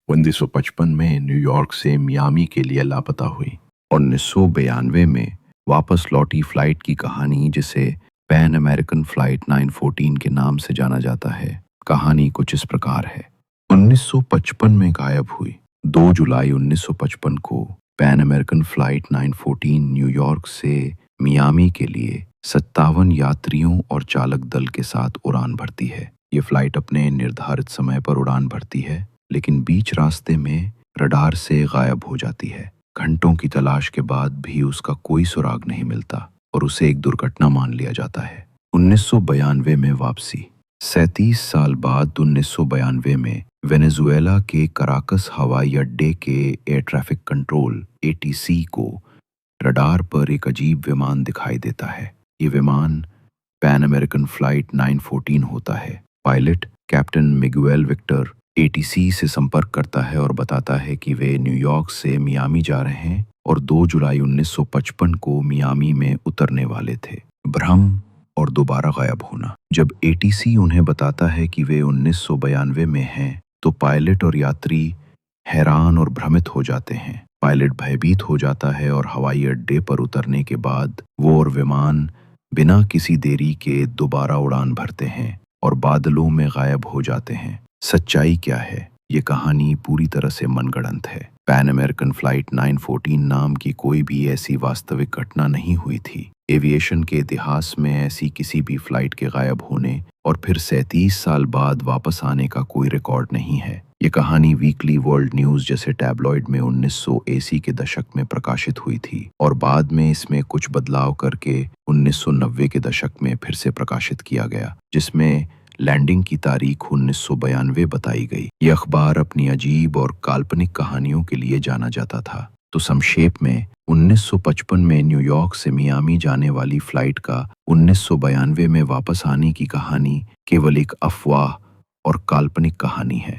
1955 में न्यूयॉर्क से मियामी के लिए लापता हुई। 1992 में वापस लौटी फ्लाइट की कहानी, जिसे पैन अमेरिकन फ्लाइट 914 के नाम से जाना जाता है। कहानी कुछ इस प्रकार है। 1955 में गायब हुई। 2 जुलाई 1955 को पैन अमेरिकन फ्लाइट 914 न्यूयॉर्क से मियामी के लिए 57 यात्रियों और चालक दल के साथ उड़ान भरती है। ये फ्लाइट अपने निर्धारित समय पर उड़ान भरती है, लेकिन बीच रास्ते में रडार से गायब हो जाती है। घंटों की तलाश के बाद भी उसका कोई सुराग नहीं मिलता और उसे एक दुर्घटना मान लिया जाता है। 1992 में वापसी। 37 साल बाद 1992 में वेनेजुएला के कराकस हवाई अड्डे के एयर ट्रैफिक कंट्रोल ATC को रडार पर एक अजीब विमान दिखाई देता है। ये विमान पैन अमेरिकन फ्लाइट 914 होता है। Pilot captain Miguel Victor ATC से संपर्क करता है और बताता है कि वे न्यूयॉर्क से मियामी जा रहे हैं और 2 जुलाई 1955 को मियामी में उतरने वाले थे। भ्रम और दोबारा गायब होना। जब ATC उन्हें बताता है कि वे 1992 में हैं, तो पायलट और यात्री हैरान और भ्रमित हो जाते हैं। पायलट भयभीत हो जाता है और हवाई अड्डे पर उतरने के बाद वो और विमान बिना किसी देरी के दोबारा उड़ान भरते हैं और बादलों में गायब हो जाते हैं। सच्चाई क्या है? ये कहानी पूरी तरह से मनगढ़ंत है। पैन अमेरिकन फ्लाइट 914 नाम की कोई भी ऐसी वास्तविक घटना नहीं हुई थी। एविएशन के इतिहास में ऐसी किसी भी फ्लाइट के गायब होने और फिर 37 साल बाद वापस आने का कोई रिकॉर्ड नहीं है। ये कहानी वीकली वर्ल्ड न्यूज़ जैसे टैबलॉइड में 1980 के दशक में प्रकाशित हुई थी और बाद में इसमें कुछ बदलाव करके 1990 के दशक में फिर से प्रकाशित किया गया, जिसमें लैंडिंग की तारीख 1992 बताई गई। यह अखबार अपनी अजीब और काल्पनिक कहानियों के लिए जाना जाता था। तो संक्षेप में 1955 में न्यूयॉर्क से मियामी जाने वाली फ्लाइट का 1992 में वापस आने की कहानी केवल एक अफवाह और काल्पनिक कहानी है।